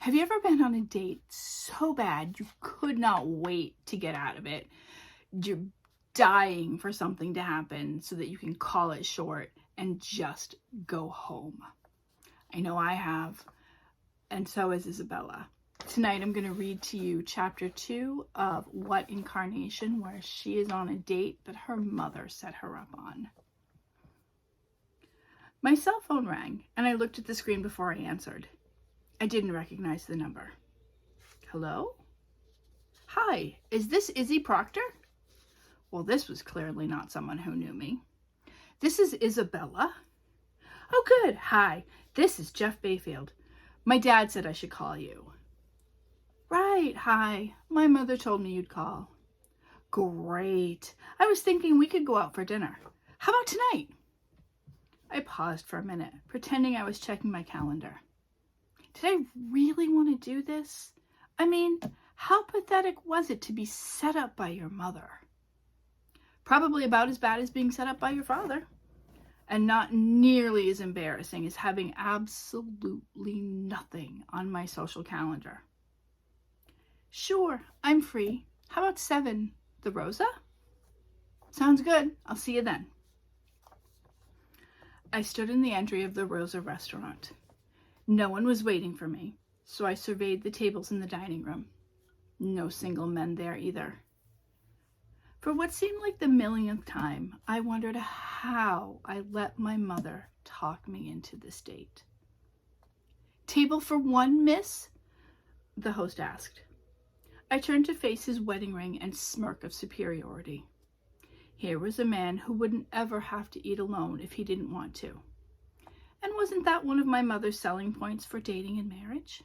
Have you ever been on a date so bad you could not wait to get out of it? You're dying for something to happen so that you can call it short and just go home. I know I have, and so has Isabella. Tonight I'm going to read to you chapter 2 of What in Carnation, where she is on a date that her mother set her up on. My cell phone rang, and I looked at the screen before I answered. I didn't recognize the number. Hello? Hi, is this Izzy Proctor? Well, this was clearly not someone who knew me. This is Isabella. Oh, good. Hi, this is Jeff Bayfield. My dad said I should call you. Right, hi. My mother told me you'd call. Great. I was thinking we could go out for dinner. How about tonight? I paused for a minute, pretending I was checking my calendar. Did I really want to do this? I mean, how pathetic was it to be set up by your mother? Probably about as bad as being set up by your father. And not nearly as embarrassing as having absolutely nothing on my social calendar. Sure, I'm free. How about 7? The Rosa? Sounds good. I'll see you then. I stood in the entry of the Rosa restaurant. No one was waiting for me, so I surveyed the tables in the dining room. No single men there either. For what seemed like the millionth time, I wondered how I let my mother talk me into this date. Table for 1, miss? The host asked. I turned to face his wedding ring and smirk of superiority. Here was a man who wouldn't ever have to eat alone if he didn't want to. And wasn't that one of my mother's selling points for dating and marriage?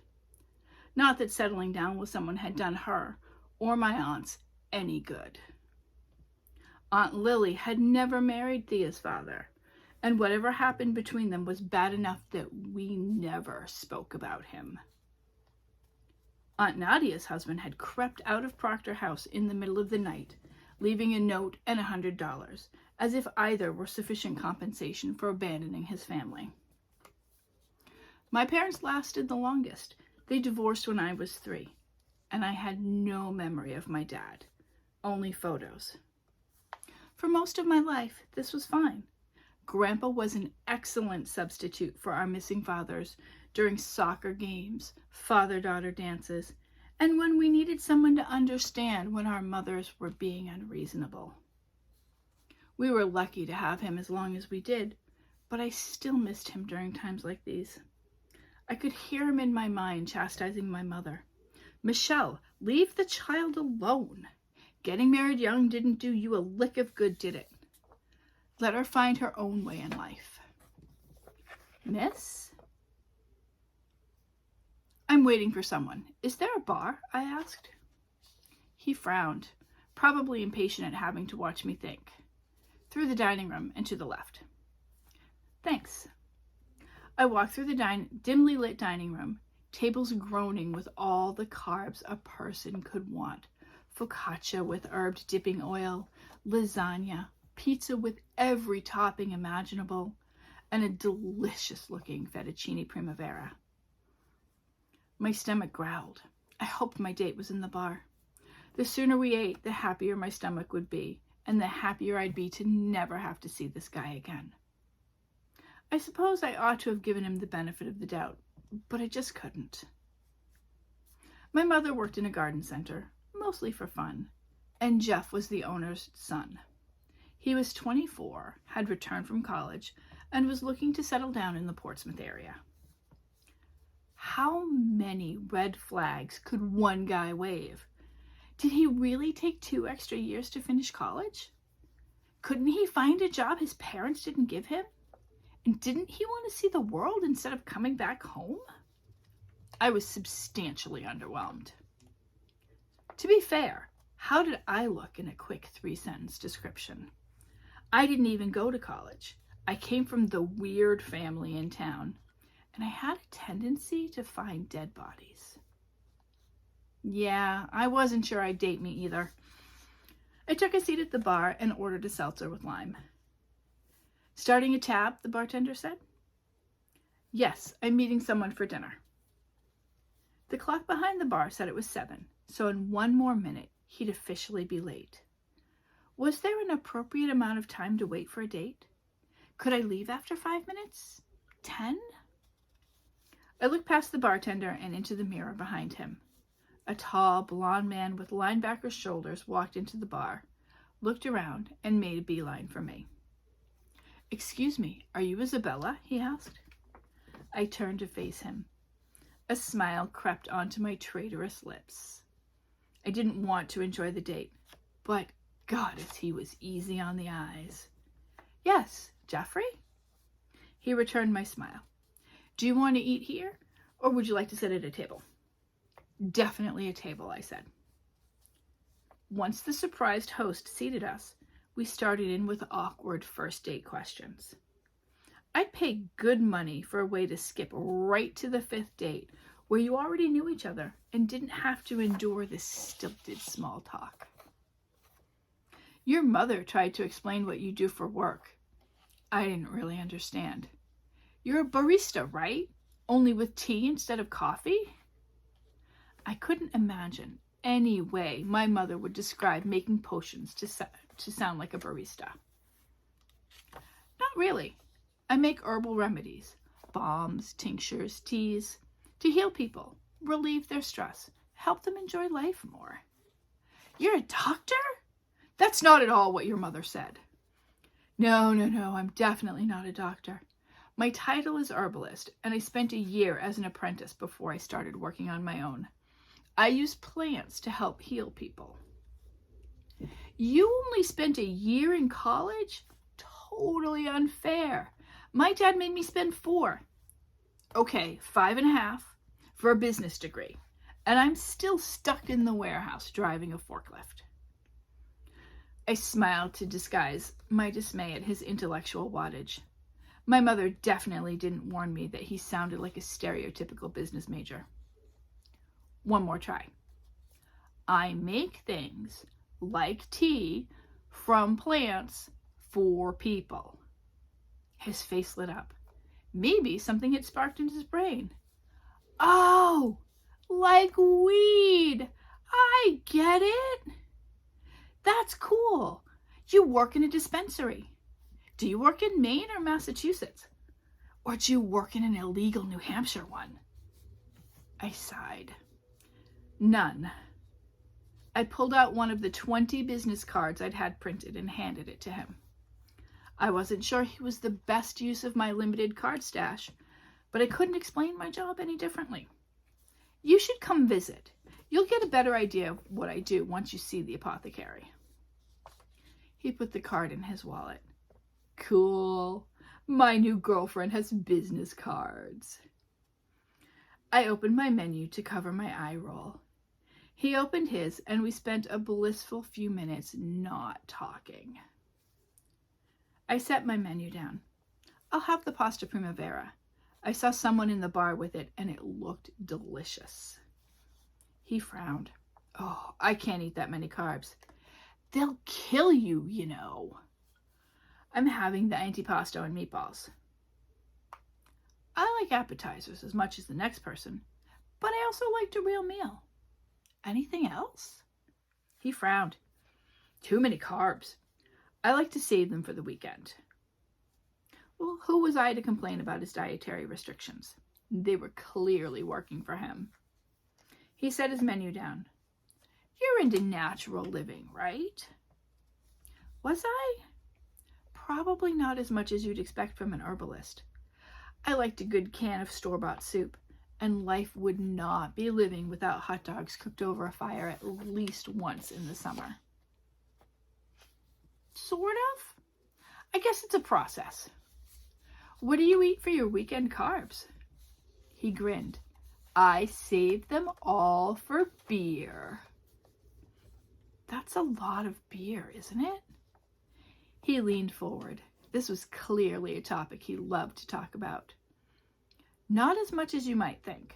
Not that settling down with someone had done her or my aunts any good. Aunt Lily had never married Thea's father, and whatever happened between them was bad enough that we never spoke about him. Aunt Nadia's husband had crept out of Proctor House in the middle of the night, leaving a note and $100, as if either were sufficient compensation for abandoning his family. My parents lasted the longest. They divorced when I was 3, and I had no memory of my dad, only photos. For most of my life, this was fine. Grandpa was an excellent substitute for our missing fathers during soccer games, father-daughter dances, and when we needed someone to understand when our mothers were being unreasonable. We were lucky to have him as long as we did, but I still missed him during times like these. I could hear him in my mind chastising my mother. Michelle, leave the child alone. Getting married young didn't do you a lick of good, did it? Let her find her own way in life. Miss? I'm waiting for someone. Is there a bar? I asked. He frowned, probably impatient at having to watch me think. Through the dining room and to the left. Thanks. I walked through the dimly lit dining room, tables groaning with all the carbs a person could want. Focaccia with herbed dipping oil, lasagna, pizza with every topping imaginable, and a delicious-looking fettuccine primavera. My stomach growled. I hoped my date was in the bar. The sooner we ate, the happier my stomach would be, and the happier I'd be to never have to see this guy again. I suppose I ought to have given him the benefit of the doubt, but I just couldn't. My mother worked in a garden center, mostly for fun, and Jeff was the owner's son. He was 24, had returned from college, and was looking to settle down in the Portsmouth area. How many red flags could one guy wave? Did he really take 2 extra years to finish college? Couldn't he find a job his parents didn't give him? And didn't he want to see the world instead of coming back home? I was substantially underwhelmed. To be fair, how did I look in a quick 3-sentence description? I didn't even go to college. I came from the weird family in town, and I had a tendency to find dead bodies. Yeah, I wasn't sure I'd date me either. I took a seat at the bar and ordered a seltzer with lime. Starting a tab, the bartender said. Yes, I'm meeting someone for dinner. The clock behind the bar said it was 7, so in 1 more minute, he'd officially be late. Was there an appropriate amount of time to wait for a date? Could I leave after 5 minutes? 10? I looked past the bartender and into the mirror behind him. A tall, blond man with linebacker shoulders walked into the bar, looked around, and made a beeline for me. "Excuse me, are you Isabella?" he asked. I turned to face him. A smile crept onto my traitorous lips. I didn't want to enjoy the date, but goddess, he was easy on the eyes. "Yes, Jeffrey?" He returned my smile. "Do you want to eat here, or would you like to sit at a table?" "Definitely a table," I said. Once the surprised host seated us, we started in with awkward first date questions. I'd pay good money for a way to skip right to the 5th date where you already knew each other and didn't have to endure this stilted small talk. "Your mother tried to explain what you do for work." I didn't really understand. "You're a barista, right? Only with tea instead of coffee?" I couldn't imagine any way my mother would describe making potions to sound like a barista. "Not really. I make herbal remedies, balms, tinctures, teas, to heal people, relieve their stress, help them enjoy life more." "You're a doctor? That's not at all what your mother said." No, I'm definitely not a doctor. My title is herbalist, and I spent a year as an apprentice before I started working on my own. I use plants to help heal people." "You only spent a year in college? Totally unfair. My dad made me spend 4. Okay, 5.5 for a business degree, and I'm still stuck in the warehouse driving a forklift." I smiled to disguise my dismay at his intellectual wattage. My mother definitely didn't warn me that he sounded like a stereotypical business major. One more try. "I make things like tea from plants for people." His face lit up. Maybe something had sparked in his brain. "Oh, like weed. I get it. That's cool. You work in a dispensary. Do you work in Maine or Massachusetts? Or do you work in an illegal New Hampshire one?" I sighed. "None." I pulled out one of the 20 business cards I'd had printed and handed it to him. I wasn't sure he was the best use of my limited card stash, but I couldn't explain my job any differently. "You should come visit. You'll get a better idea of what I do once you see the apothecary." He put the card in his wallet. "Cool. My new girlfriend has business cards." I opened my menu to cover my eye roll. He opened his, and we spent a blissful few minutes not talking. I set my menu down. "I'll have the pasta primavera. I saw someone in the bar with it, and it looked delicious." He frowned. "Oh, I can't eat that many carbs. They'll kill you, you know." "I'm having the antipasto and meatballs." I like appetizers as much as the next person, but I also liked a real meal. "Anything else?" He frowned. "Too many carbs. I like to save them for the weekend." Well, who was I to complain about his dietary restrictions? They were clearly working for him. He set his menu down. "You're into natural living, right?" Was I? Probably not as much as you'd expect from an herbalist. I liked a good can of store-bought soup, and life would not be living without hot dogs cooked over a fire at least once in the summer. Sort of. I guess it's a process. "What do you eat for your weekend carbs?" He grinned. "I saved them all for beer." That's a lot of beer, isn't it? He leaned forward. This was clearly a topic he loved to talk about. "Not as much as you might think.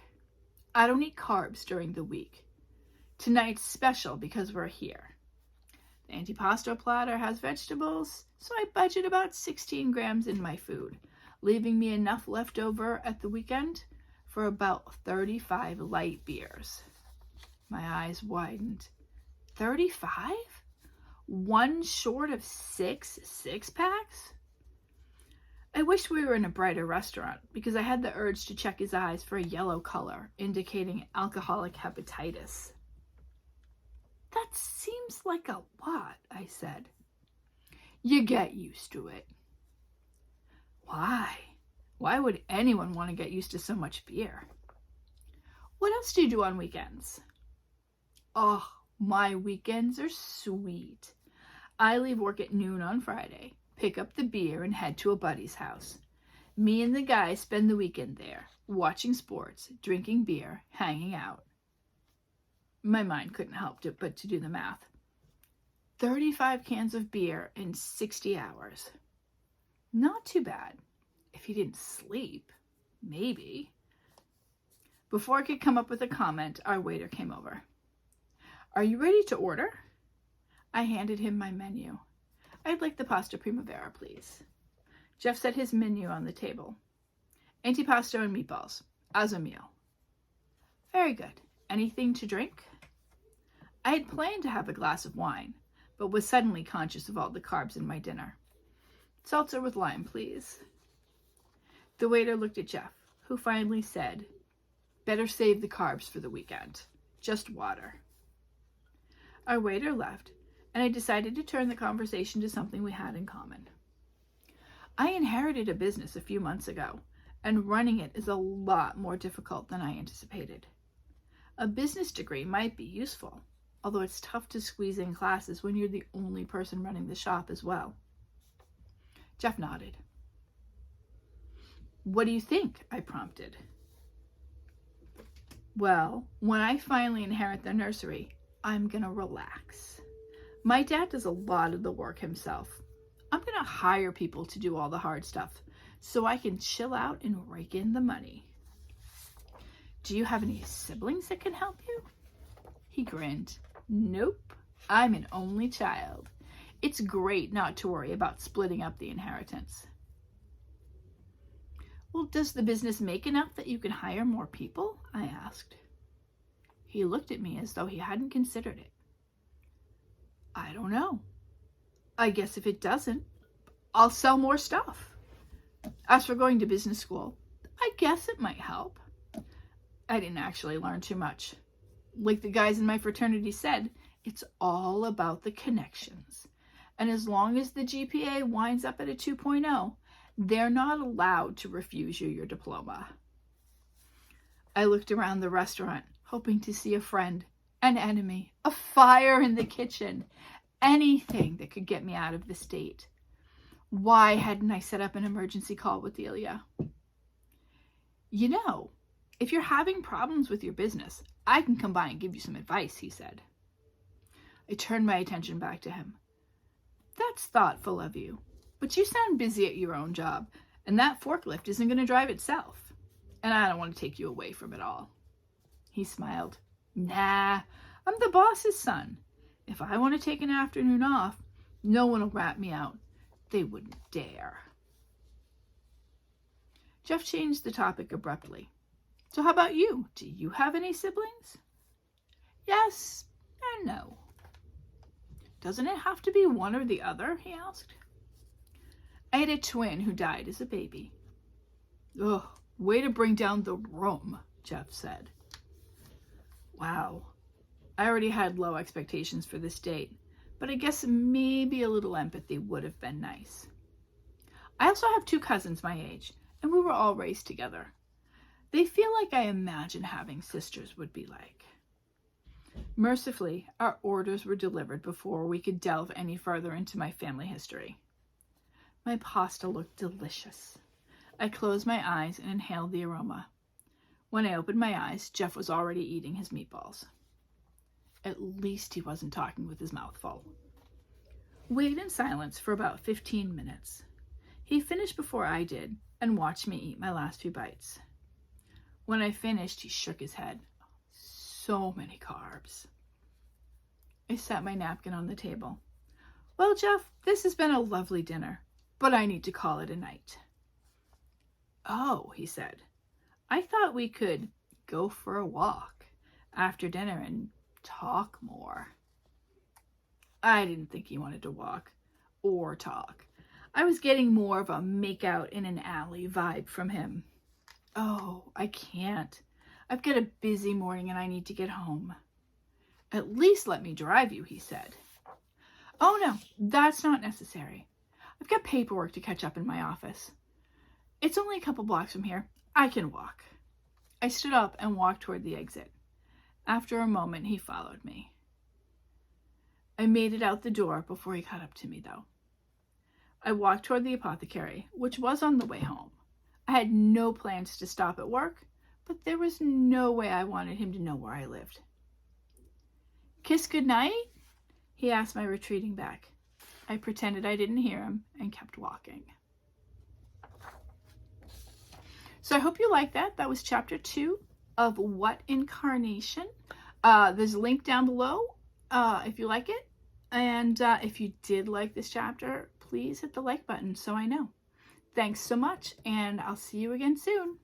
I don't eat carbs during the week. Tonight's special because we're here. The antipasto platter has vegetables, so I budget about 16 grams in my food, leaving me enough left over at the weekend for about 35 light beers. My eyes widened. 35? One short of 6 six-packs? I wished we were in a brighter restaurant because I had the urge to check his eyes for a yellow color, indicating alcoholic hepatitis. That seems like a lot, I said. You get used to it. Why? Why would anyone want to get used to so much beer? What else do you do on weekends? Oh, my weekends are sweet. I leave work at noon on Friday, pick up the beer, and head to a buddy's house. Me and the guys spend the weekend there, watching sports, drinking beer, hanging out. My mind couldn't help but to do the math. 35 cans of beer in 60 hours. Not too bad. If he didn't sleep, maybe. Before I could come up with a comment, our waiter came over. Are you ready to order? I handed him my menu. I'd like the pasta primavera, please. Jeff set his menu on the table. Antipasto and meatballs, as a meal. Very good. Anything to drink? I had planned to have a glass of wine, but was suddenly conscious of all the carbs in my dinner. Seltzer with lime, please. The waiter looked at Jeff, who finally said, better save the carbs for the weekend. Just water. Our waiter left, and I decided to turn the conversation to something we had in common. I inherited a business a few months ago, and running it is a lot more difficult than I anticipated. A business degree might be useful, although it's tough to squeeze in classes when you're the only person running the shop as well. Jeff nodded. What do you think? I prompted. Well, when I finally inherit the nursery, I'm gonna relax. My dad does a lot of the work himself. I'm gonna hire people to do all the hard stuff so I can chill out and rake in the money. Do you have any siblings that can help you? He grinned. Nope, I'm an only child. It's great not to worry about splitting up the inheritance. Well, does the business make enough that you can hire more people? I asked. He looked at me as though he hadn't considered it. I don't know. I guess if it doesn't, I'll sell more stuff. As for going to business school, I guess it might help. I didn't actually learn too much. Like the guys in my fraternity said, it's all about the connections. And as long as the GPA winds up at a 2.0, they're not allowed to refuse you your diploma. I looked around the restaurant, hoping to see a friend, an enemy, a fire in the kitchen, anything that could get me out of the state. Why hadn't I set up an emergency call with Delia? You know, if you're having problems with your business, I can come by and give you some advice, he said. I turned my attention back to him. That's thoughtful of you, but you sound busy at your own job, and that forklift isn't going to drive itself. And I don't want to take you away from it all. He smiled. Nah, I'm the boss's son. If I want to take an afternoon off, no one will rat me out. They wouldn't dare. Jeff changed the topic abruptly. So how about you? Do you have any siblings? Yes and no. Doesn't it have to be one or the other? He asked. I had a twin who died as a baby. Ugh, way to bring down the room, Jeff said. Wow. I already had low expectations for this date, but I guess maybe a little empathy would have been nice. I also have 2 cousins my age, and we were all raised together. They feel like I imagine having sisters would be like. Mercifully, our orders were delivered before we could delve any further into my family history. My pasta looked delicious. I closed my eyes and inhaled the aroma. When I opened my eyes, Jeff was already eating his meatballs. At least he wasn't talking with his mouth full. We ate in silence for about 15 minutes. He finished before I did and watched me eat my last few bites. When I finished, he shook his head. So many carbs. I set my napkin on the table. Well, Jeff, this has been a lovely dinner, but I need to call it a night. Oh, he said. I thought we could go for a walk after dinner and talk more. I didn't think he wanted to walk or talk. I was getting more of a make-out in an alley vibe from him. Oh, I can't. I've got a busy morning and I need to get home. At least let me drive you, he said. Oh no, that's not necessary. I've got paperwork to catch up in my office. It's only a couple blocks from here. I can walk. I stood up and walked toward the exit. After a moment, he followed me. I made it out the door before he caught up to me, though. I walked toward the apothecary, which was on the way home. I had no plans to stop at work, but there was no way I wanted him to know where I lived. Kiss goodnight? He asked my retreating back. I pretended I didn't hear him and kept walking. So I hope you liked that. That was chapter 2 of What in Carnation. There's a link down below if you like it. And if you did like this chapter, please hit the like button so I know. Thanks so much, and I'll see you again soon.